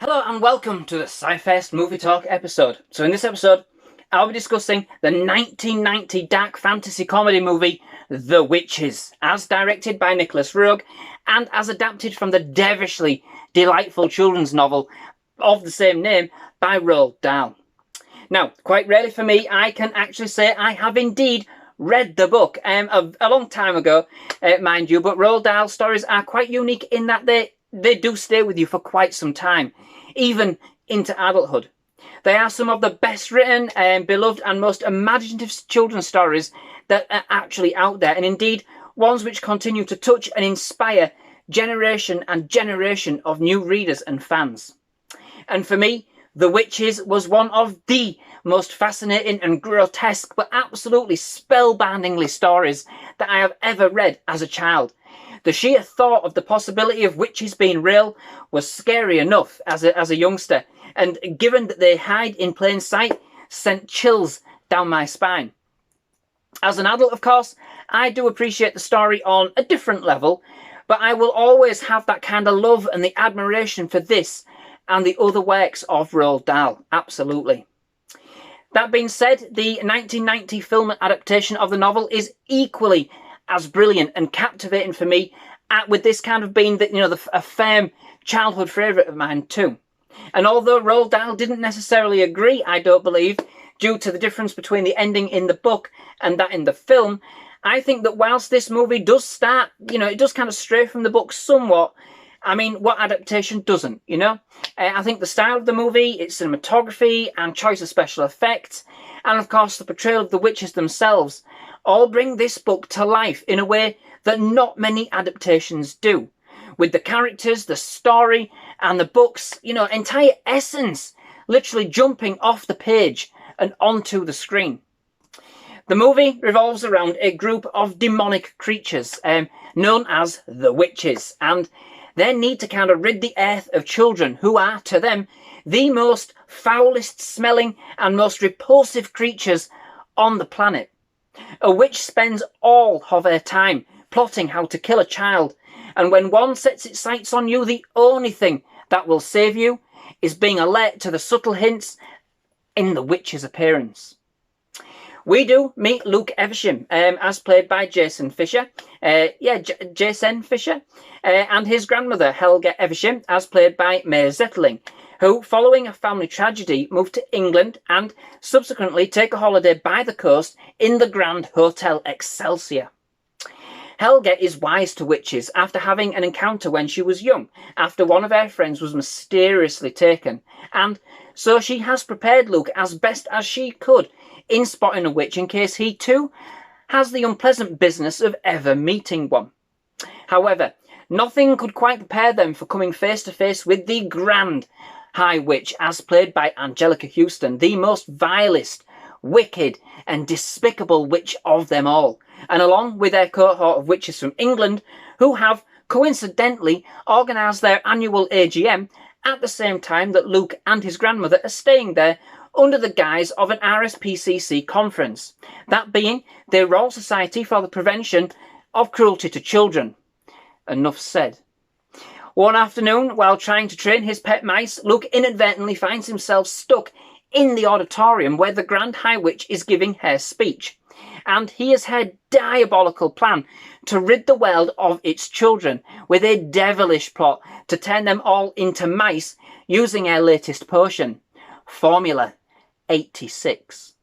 Hello and welcome to the SciFirst MovieTalk episode. So in this episode, I'll be discussing the 1990 dark fantasy comedy movie, The Witches, as directed by Nicolas Roeg and as adapted from the devilishly delightful children's novel of the same name by Roald Dahl. Now, quite rarely for me, I can actually say I have indeed read the book a long time ago, mind you, but Roald Dahl's stories are quite unique in that they do stay with you for quite some time, even into adulthood. They are some of the best written, beloved and most imaginative children's stories that are actually out there, and indeed ones which continue to touch and inspire generation and generation of new readers and fans. And for me, The Witches was one of the most fascinating and grotesque but absolutely spellbindingly stories that I have ever read as a child. The sheer thought of the possibility of witches being real was scary enough as a youngster, and given that they hide in plain sight, sent chills down my spine. As an adult, of course, I do appreciate the story on a different level, but I will always have that kind of love and the admiration for this and the other works of Roald Dahl, absolutely. That being said, the 1990 film adaptation of the novel is equally as brilliant and captivating for me, with this kind of being a firm childhood favourite of mine too. And although Roald Dahl didn't necessarily agree, I don't believe, due to the difference between the ending in the book and that in the film, I think that whilst this movie does start, it does kind of stray from the book somewhat. I mean, what adaptation doesn't, I think the style of the movie, its cinematography and choice of special effects, and of course the portrayal of the witches themselves, all bring this book to life in a way that not many adaptations do. With the characters, the story, and the book's, entire essence literally jumping off the page and onto the screen. The movie revolves around a group of demonic creatures known as the Witches, and their need to kind of rid the earth of children who are, to them, the most foulest smelling and most repulsive creatures on the planet. A witch spends all of her time plotting how to kill a child, and when one sets its sights on you, the only thing that will save you is being alert to the subtle hints in the witch's appearance. We do meet Luke Evesham, as played by Jasen Fisher, Jasen Fisher, and his grandmother Helga Evesham, as played by May Zetterling, who, following a family tragedy, moved to England and subsequently take a holiday by the coast in the Grand Hotel Excelsior. Helga is wise to witches after having an encounter when she was young, after one of her friends was mysteriously taken, and so she has prepared Luke as best as she could in spotting a witch in case he too has the unpleasant business of ever meeting one. However, nothing could quite prepare them for coming face to face with the Grand High Witch, as played by Anjelica Huston, the most vilest, wicked and despicable witch of them all, and along with their cohort of witches from England, who have coincidentally organised their annual AGM at the same time that Luke and his grandmother are staying there under the guise of an RSPCC conference, that being the Royal Society for the Prevention of Cruelty to Children. Enough said. One afternoon, while trying to train his pet mice, Luke inadvertently finds himself stuck in the auditorium where the Grand High Witch is giving her speech, and he has her diabolical plan to rid the world of its children with a devilish plot to turn them all into mice using her latest potion, Formula 86.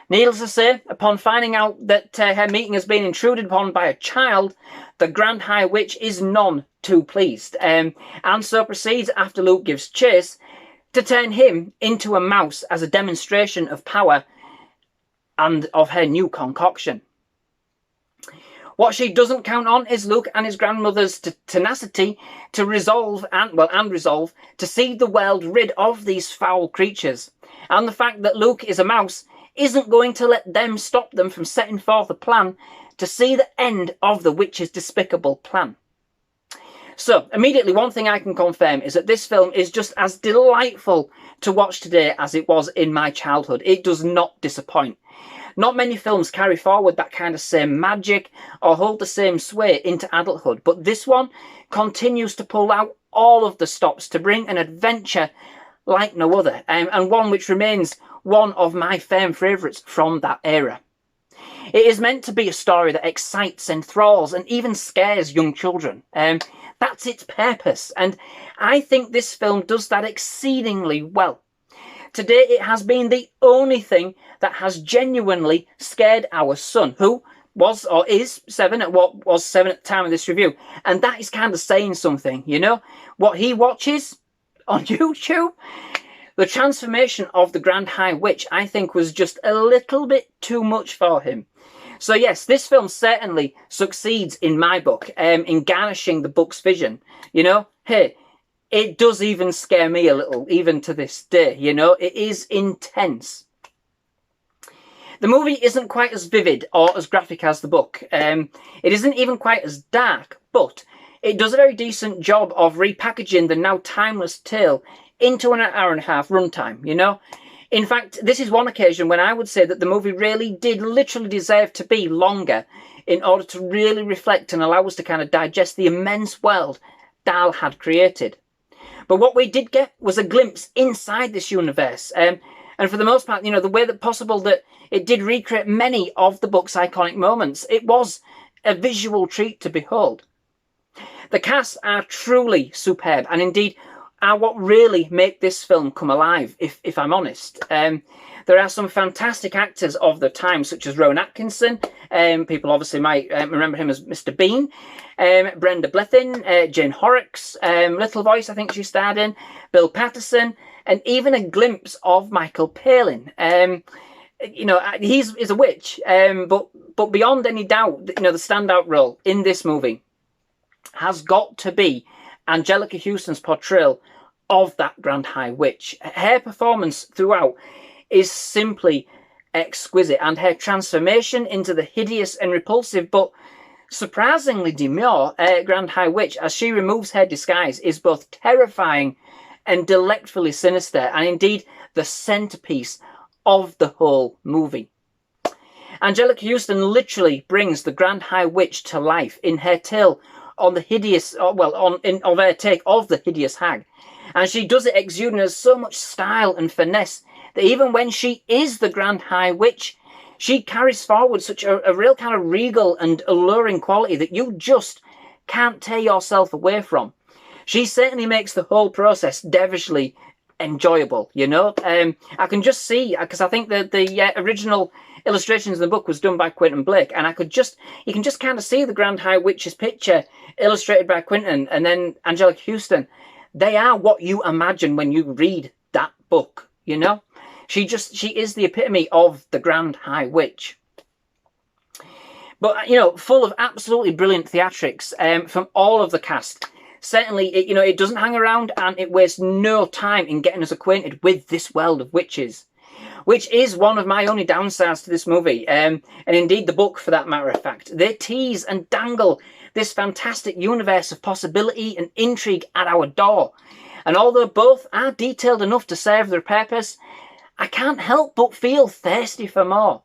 Needless to say, upon finding out that her meeting has been intruded upon by a child, the Grand High Witch is none too pleased, and so proceeds, after Luke gives chase, to turn him into a mouse as a demonstration of power and of her new concoction. What she doesn't count on is Luke and his grandmother's tenacity to resolve to see the world rid of these foul creatures, and the fact that Luke is a mouse isn't going to let them stop them from setting forth a plan to see the end of the witch's despicable plan. So, immediately, one thing I can confirm is that this film is just as delightful to watch today as it was in my childhood. It does not disappoint. Not many films carry forward that kind of same magic or hold the same sway into adulthood, but this one continues to pull out all of the stops to bring an adventure like no other, and one which remains one of my firm favourites from that era. It is meant to be a story that excites, enthralls, and even scares young children. That's its purpose, and I think this film does that exceedingly well. To date, it has been the only thing that has genuinely scared our son, who was or is 7 at what was 7 at the time of this review, and that is kind of saying something, you know? What he watches on YouTube, the transformation of the Grand High Witch, I think, was just a little bit too much for him. So yes, this film certainly succeeds in my book, in garnishing the book's vision. You know, hey, it does even scare me a little, even to this day, you know? It is intense. The movie isn't quite as vivid or as graphic as the book. It isn't even quite as dark, but it does a very decent job of repackaging the now timeless tale into an hour and a half runtime, you know? In fact, this is one occasion when I would say that the movie really did literally deserve to be longer in order to really reflect and allow us to kind of digest the immense world Dahl had created. But what we did get was a glimpse inside this universe. And for the most part, you know, the way that possible that it did recreate many of the book's iconic moments. It was a visual treat to behold. The cast are truly superb, and indeed are what really make this film come alive, if I'm honest. There are some fantastic actors of the time, such as Rowan Atkinson. People obviously might remember him as Mr. Bean. Brenda Blethyn, Jane Horrocks, Little Voice, I think she starred in, Bill Paterson, and even a glimpse of Michael Palin. You know, he's a witch, but beyond any doubt, you know, the standout role in this movie has got to be Anjelica Huston's portrayal of that Grand High Witch. Her performance throughout is simply exquisite, and her transformation into the hideous and repulsive but surprisingly demure Grand High Witch as she removes her disguise is both terrifying and delectfully sinister, and indeed the centerpiece of the whole movie. Anjelica Huston literally brings the Grand High Witch to life in her tale on the hideous, of her take of the hideous hag. And she does it exuding so much style and finesse that even when she is the Grand High Witch, she carries forward such a real kind of regal and alluring quality that you just can't tear yourself away from. She certainly makes the whole process devilishly enjoyable, you know. I can just see, because I think that the original illustrations in the book was done by Quentin Blake, and you can just kind of see the Grand High Witch's picture illustrated by Quentin, and then Anjelica Huston. They are what you imagine when you read that book, you know. She is the epitome of the Grand High Witch. But, you know, full of absolutely brilliant theatrics from all of the cast. Certainly, it doesn't hang around, and it wastes no time in getting us acquainted with this world of witches, which is one of my only downsides to this movie, and indeed the book for that matter of fact. They tease and dangle this fantastic universe of possibility and intrigue at our door. And although both are detailed enough to serve their purpose, I can't help but feel thirsty for more.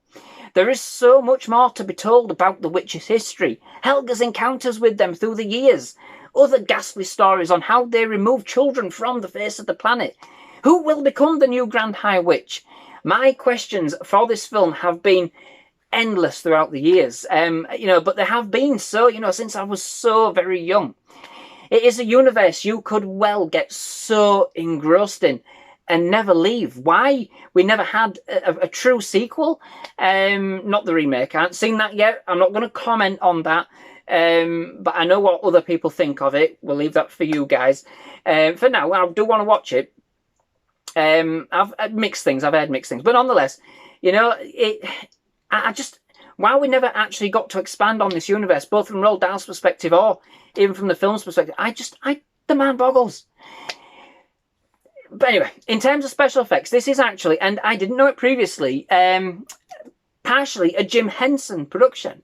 There is so much more to be told about the witches' history, Helga's encounters with them through the years, other ghastly stories on how they remove children from the face of the planet. Who will become the new Grand High Witch? My questions for this film have been endless throughout the years, but they have been so, since I was so very young. It is a universe you could well get so engrossed in and never leave. Why we never had a true sequel? Not the remake. I haven't seen that yet. I'm not going to comment on that. But I know what other people think of it. We'll leave that for you guys. For now, I do want to watch it. I've heard mixed things, but nonetheless, while we never actually got to expand on this universe, both from Roald Dahl's perspective or even from the film's perspective, the man boggles. But anyway, in terms of special effects, this is actually, and I didn't know it previously, partially a Jim Henson production,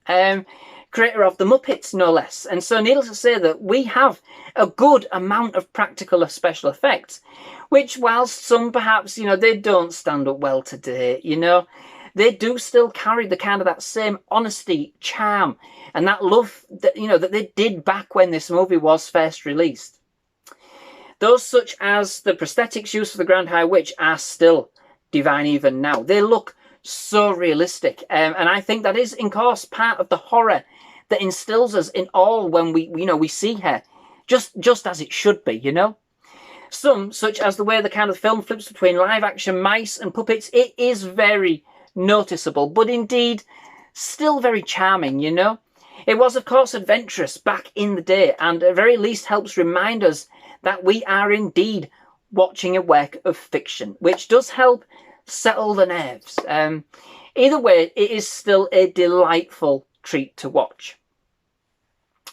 creator of The Muppets, no less. And so needless to say that we have a good amount of practical special effects, which whilst some perhaps, they don't stand up well today, they do still carry the kind of that same honesty, charm, and that love that, that they did back when this movie was first released. Those such as the prosthetics used for the Grand High Witch are still divine even now. They look so realistic, and I think that is, in course, part of the horror that instills us in all when we see her, just as it should be, you know. Some, such as the way the kind of film flips between live-action mice and puppets, it is very noticeable, but indeed still very charming, you know. It was, of course, adventurous back in the day, and at very least helps remind us that we are indeed watching a work of fiction, which does help settle the nerves. Either way, it is still a delightful treat to watch.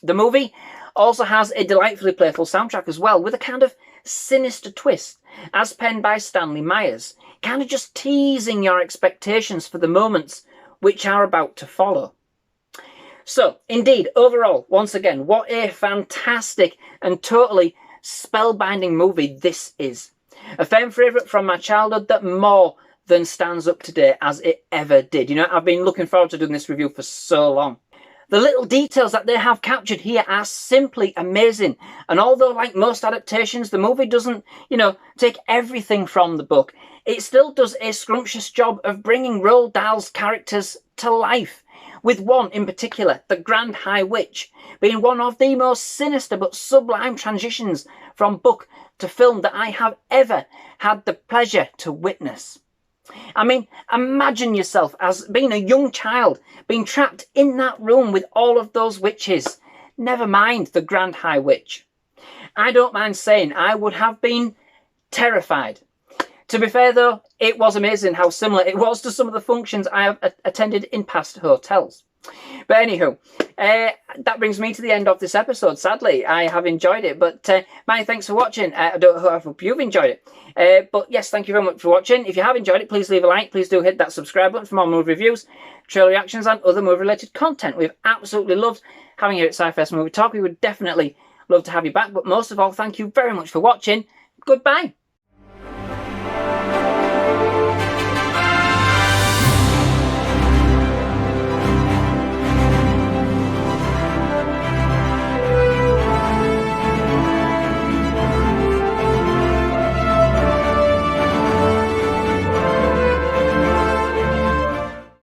The movie also has a delightfully playful soundtrack as well, with a kind of sinister twist, as penned by Stanley Myers, kind of just teasing your expectations for the moments which are about to follow. So, indeed, overall, once again, what a fantastic and totally spellbinding movie this is. A fan favourite from my childhood that more than stands up today as it ever did. You know, I've been looking forward to doing this review for so long. The little details that they have captured here are simply amazing. And although, like most adaptations, the movie doesn't, take everything from the book, it still does a scrumptious job of bringing Roald Dahl's characters to life. With one in particular, the Grand High Witch, being one of the most sinister but sublime transitions from book to film that I have ever had the pleasure to witness. I mean, imagine yourself as being a young child, being trapped in that room with all of those witches. Never mind the Grand High Witch. I don't mind saying I would have been terrified. To be fair though, it was amazing how similar it was to some of the functions I have attended in past hotels. But anywho, that brings me to the end of this episode. Sadly, I have enjoyed it, but many thanks for watching. I hope you've enjoyed it. But yes, thank you very much for watching. If you have enjoyed it, please leave a like. Please do hit that subscribe button for more movie reviews, trailer reactions, and other movie-related content. We've absolutely loved having you at SciFirst Movie Talk. We would definitely love to have you back. But most of all, thank you very much for watching. Goodbye.